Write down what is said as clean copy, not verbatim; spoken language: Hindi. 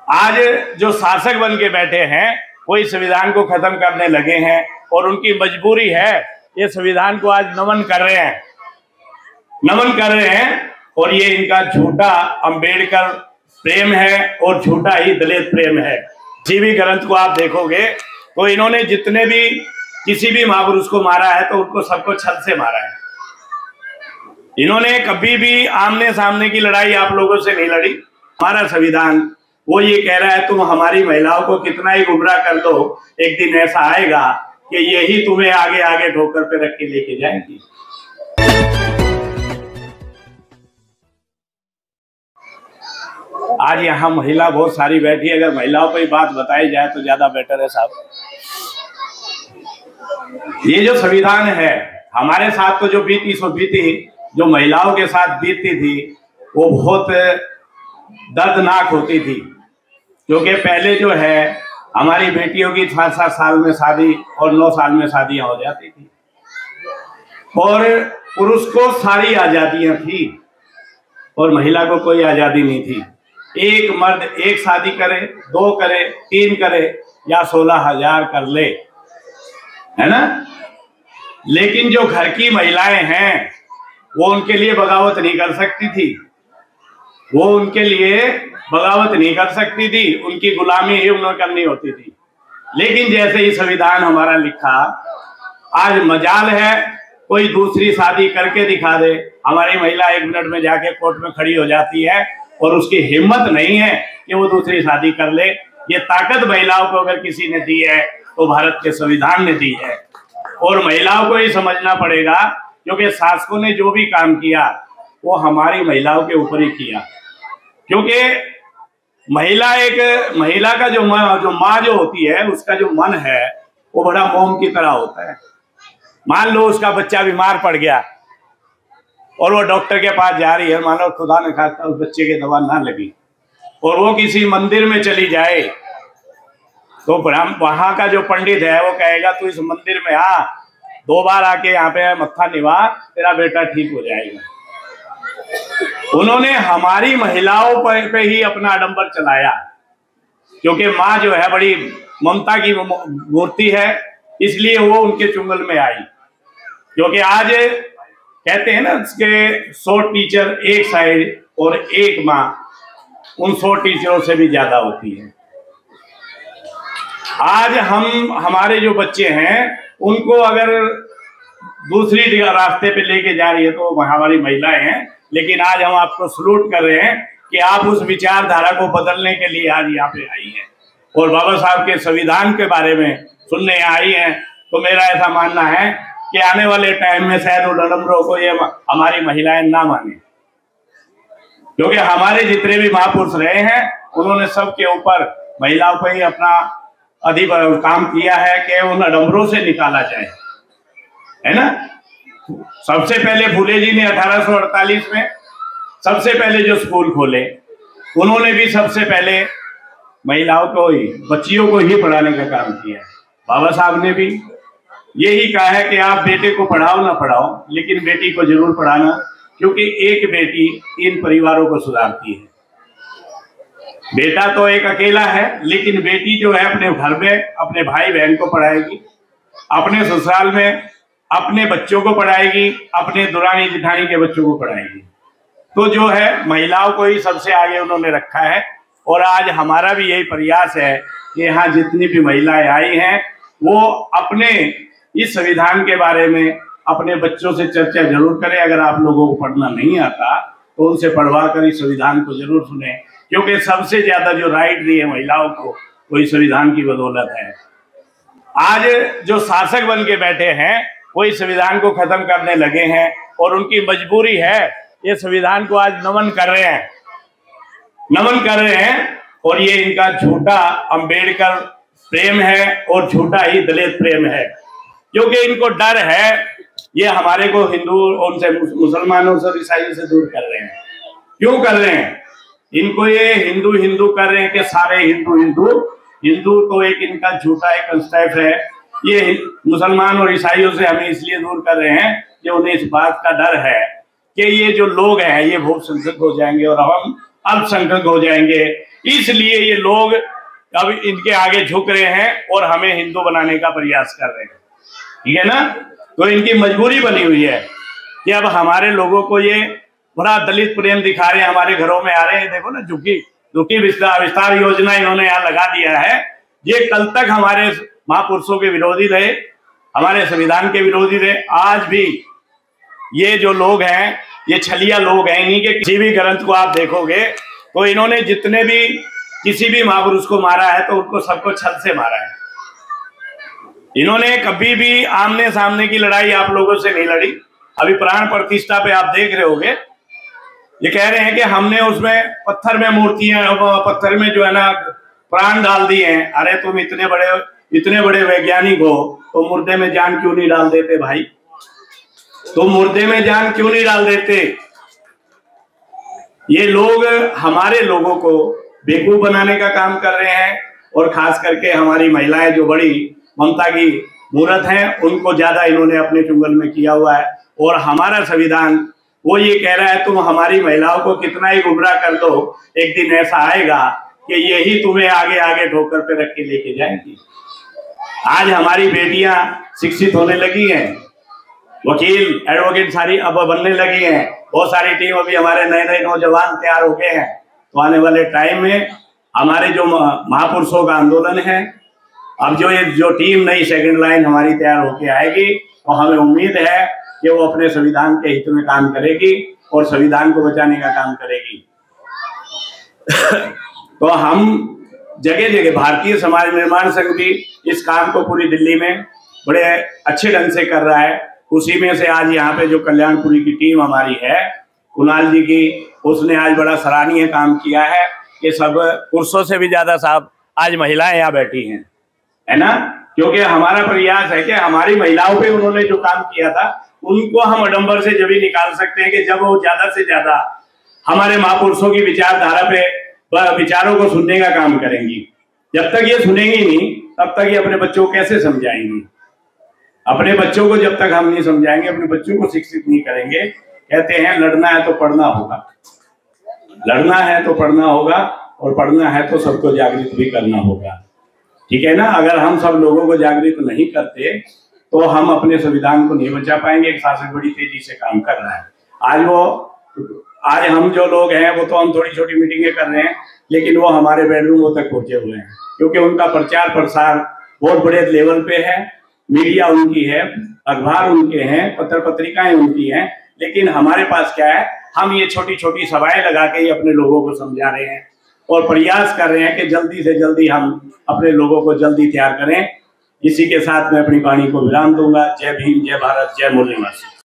आज जो शासक बन के बैठे हैं वो इस संविधान को खत्म करने लगे हैं और उनकी मजबूरी है, ये संविधान को आज नमन कर रहे हैं और ये इनका झूठा अंबेडकर प्रेम है और झूठा ही दलित प्रेम है। किसी भी ग्रंथ को आप देखोगे तो इन्होंने जितने भी किसी भी महापुरुष को मारा है तो उनको सबको छल से मारा है। इन्होंने कभी भी आमने सामने की लड़ाई आप लोगों से नहीं लड़ी। हमारा संविधान वो ये कह रहा है तुम हमारी महिलाओं को कितना ही गुमराह कर दो, एक दिन ऐसा आएगा कि यही तुम्हें आगे आगे ठोकर पे रख के लेके जाएंगी। आज यहाँ महिला बहुत सारी बैठी, अगर महिलाओं पर बात बताई जाए तो ज्यादा बेटर है साहब। ये जो संविधान है हमारे साथ तो जो बीती सो बीती, जो महिलाओं के साथ बीतती थी वो बहुत दर्दनाक होती थी, क्योंकि पहले जो है हमारी बेटियों की 7-7 साल में शादी और 9 साल में शादियां हो जाती थी और पुरुष को सारी आजादियां थी और महिला को कोई आजादी नहीं थी। एक मर्द एक शादी करे, 2 करे, 3 करे या 16,000 कर ले, है ना। लेकिन जो घर की महिलाएं हैं वो उनके लिए बगावत नहीं कर सकती थी, उनकी गुलामी ही उन्हें करनी होती थी। लेकिन जैसे ही संविधान हमारा लिखा, आज मजाल है कोई दूसरी शादी करके दिखा दे, हमारी महिला 1 मिनट में जाके कोर्ट में खड़ी हो जाती है और उसकी हिम्मत नहीं है कि वो दूसरी शादी कर ले। ये ताकत महिलाओं को अगर किसी ने दी है तो भारत के संविधान ने दी है और महिलाओं को ही समझना पड़ेगा, क्योंकि शासकों ने जो भी काम किया वो हमारी महिलाओं के ऊपर ही किया। क्योंकि महिला का जो माँ जो होती है उसका जो मन है वो बड़ा मोम की तरह होता है। मान लो उसका बच्चा बीमार पड़ गया और वो डॉक्टर के पास जा रही है, मान लो खुदा न खास्ता उस बच्चे की दवा ना लगी और वो किसी मंदिर में चली जाए तो वहां का जो पंडित है वो कहेगा तू इस मंदिर में आ, 2 बार आके यहाँ पे मत्था निभा, तेरा बेटा ठीक हो जाएगा। उन्होंने हमारी महिलाओं पे ही अपना आडंबर चलाया, क्योंकि माँ जो है बड़ी ममता की मूर्ति है, इसलिए वो उनके चुंगल में आई। क्योंकि आज कहते हैं ना उसके 100 टीचर एक साइड और एक माँ उन 100 टीचरों से भी ज्यादा होती है। आज हमारे जो बच्चे हैं उनको अगर दूसरी रास्ते पे लेके जा रही है तो हमारी महिलाएं हैं। लेकिन आज हम आपको सलूट कर रहे हैं कि आप उस विचारधारा को बदलने के लिए आज यहाँ पे आई हैं और बाबा साहब के संविधान के बारे में सुनने आई हैं। तो मेरा ऐसा मानना है कि आने वाले टाइम में शायद उन आडंबरों को ये हमारी महिलाएं ना माने, क्योंकि हमारे जितने भी महापुरुष रहे हैं उन्होंने सबके ऊपर महिलाओं को ही अपना अधिक काम किया है कि उन आडंबरों से निकाला जाए, है ना। सबसे पहले फूले जी ने 1848 में सबसे पहले जो स्कूल खोले, उन्होंने भी सबसे पहले महिलाओं को ही, बच्चियों को ही पढ़ाने का काम किया। बाबा साहब ने भी यही कहा है कि आप बेटे को पढ़ाओ ना पढ़ाओ, लेकिन बेटी को जरूर पढ़ाना, क्योंकि एक बेटी 3 परिवारों को सुधारती है। बेटा तो एक अकेला है, लेकिन बेटी जो है अपने घर में अपने भाई बहन को पढ़ाएगी, अपने ससुराल में अपने बच्चों को पढ़ाएगी, अपने दुरानी जिठानी के बच्चों को पढ़ाएगी। तो जो है महिलाओं को ही सबसे आगे उन्होंने रखा है। और आज हमारा भी यही प्रयास है कि यहाँ जितनी भी महिलाएं आई हैं वो अपने इस संविधान के बारे में अपने बच्चों से चर्चा जरूर करें। अगर आप लोगों को पढ़ना नहीं आता तो उनसे पढ़वा कर इस संविधान को जरूर सुने, क्योंकि सबसे ज्यादा जो राइट दी है महिलाओं को वो इस संविधान की बदौलत है। आज जो शासक बन के बैठे हैं वो इस संविधान को खत्म करने लगे हैं और उनकी मजबूरी है, ये संविधान को आज नमन कर रहे हैं और ये इनका झूठा अंबेडकर प्रेम है और झूठा ही दलित प्रेम है। क्योंकि इनको डर है ये हमारे को हिंदू उनसे मुसलमानों से ईसाइयों से दूर कर रहे हैं। क्यों कर रहे हैं? इनको ये हिंदू कर रहे हैं कि सारे हिंदू तो एक इनका झूठा एक कंसेप्ट है। ये मुसलमान और ईसाइयों से हमें इसलिए दूर कर रहे हैं कि उन्हें इस बात का डर है कि ये जो लोग हैं ये बहुत संख्यक हो जाएंगे और हम अल्पसंख्यक हो जाएंगे। इसलिए ये लोग अब इनके आगे झुक रहे हैं और हमें हिंदू बनाने का प्रयास कर रहे हैं। ठीक है ना? तो इनकी मजबूरी बनी हुई है कि अब हमारे लोगों को ये बड़ा दलित प्रेम दिखा रहे हैं, हमारे घरों में आ रहे हैं। देखो ना, झुग्गी विस्तार योजना इन्होंने यहाँ लगा दिया है। ये कल तक हमारे महापुरुषों के विरोधी रहे, हमारे संविधान के विरोधी रहे। आज भी ये जो लोग हैं, ये छलिया लोग हैं। इन्हीं के किसी भी ग्रंथ को आप देखोगे तो इन्होंने जितने भी किसी भी महापुरुष को मारा है तो उनको सबको छल से मारा है। इन्होंने कभी भी आमने सामने की लड़ाई आप लोगों से नहीं लड़ी। अभी प्राण प्रतिष्ठा पे आप देख रहे होगे, ये कह रहे हैं कि हमने उसमें पत्थर में मूर्तियां, पत्थर में जो है ना प्राण डाल दिए हैं। अरे तुम इतने बड़े वैज्ञानिक हो तो मुर्दे में जान क्यों नहीं डाल देते भाई? तुम मुर्दे में जान क्यों नहीं डाल देते? ये लोग हमारे लोगों को बेवकूफ बनाने का काम कर रहे हैं, और खास करके हमारी महिलाएं जो बड़ी ममता की मूर्त हैं, उनको ज्यादा इन्होंने अपने चुंगल में किया हुआ है। और हमारा संविधान वो ये कह रहा है तुम हमारी महिलाओं को कितना ही गुमराह कर दो, एक दिन ऐसा आएगा कि यही तुम्हें आगे आगे ठोकर पे रख के लेके जाएंगी। आज हमारी बेटियां शिक्षित होने लगी हैं, वकील एडवोकेट सारी अब बनने लगी हैं। बहुत सारी टीम अभी हमारे नए नए नौजवान तैयार हो गए हैं। तो आने वाले टाइम में हमारे जो महापुरुषों का आंदोलन है, अब जो टीम नई सेकंड लाइन हमारी तैयार होके आएगी, तो हमें उम्मीद है कि वो अपने संविधान के हित में काम करेगी और संविधान को बचाने का काम करेगी। तो हम जगह जगह, भारतीय समाज निर्माण संघ भी इस काम को पूरी दिल्ली में बड़े अच्छे ढंग से कर रहा है। उसी में से आज यहाँ पे जो कल्याणपुरी की टीम हमारी है, कुणाल जी की, उसने आज बड़ा सराहनीय काम किया है। ये सब पुरुषों से भी ज्यादा साहब आज महिलाएं यहाँ बैठी हैं, है ना? क्योंकि हमारा प्रयास है कि हमारी महिलाओं पे उन्होंने जो काम किया था, उनको हम आडंबर से जब ही निकाल सकते हैं कि जब वो ज्यादा से ज्यादा हमारे महापुरुषों की विचारधारा पे विचारों को सुनने का काम करेंगी। जब तक ये सुनेंगी नहीं, तब तक ये अपने बच्चों को कैसे समझाएंगी? अपने बच्चों को जब तक हम नहीं समझाएंगे, अपने बच्चों को शिक्षित नहीं करेंगे। कहते हैं लड़ना है तो पढ़ना होगा, लड़ना है तो पढ़ना होगा, और पढ़ना है तो सबको जागृत भी करना होगा। ठीक है ना? अगर हम सब लोगों को जागृत नहीं करते तो हम अपने संविधान को नहीं बचा पाएंगे। एक शासक बड़ी तेजी से काम कर रहा है। आज हम जो लोग हैं वो तो हम थोड़ी छोटी मीटिंगें कर रहे हैं, लेकिन वो हमारे बेडरूमों तक पहुंचे हुए हैं, क्योंकि उनका प्रचार प्रसार बहुत बड़े लेवल पे है। मीडिया उनकी है, अखबार उनके हैं, पत्र पत्रिकाएं उनकी हैं, लेकिन हमारे पास क्या है? हम ये छोटी छोटी सभाएं लगा के ही अपने लोगों को समझा रहे हैं और प्रयास कर रहे हैं कि जल्दी से जल्दी हम अपने लोगों को जल्दी तैयार करें। इसी के साथ मैं अपनी वाणी को विराम दूंगा। जय भीम, जय भारत, जय मूल्य निवासी।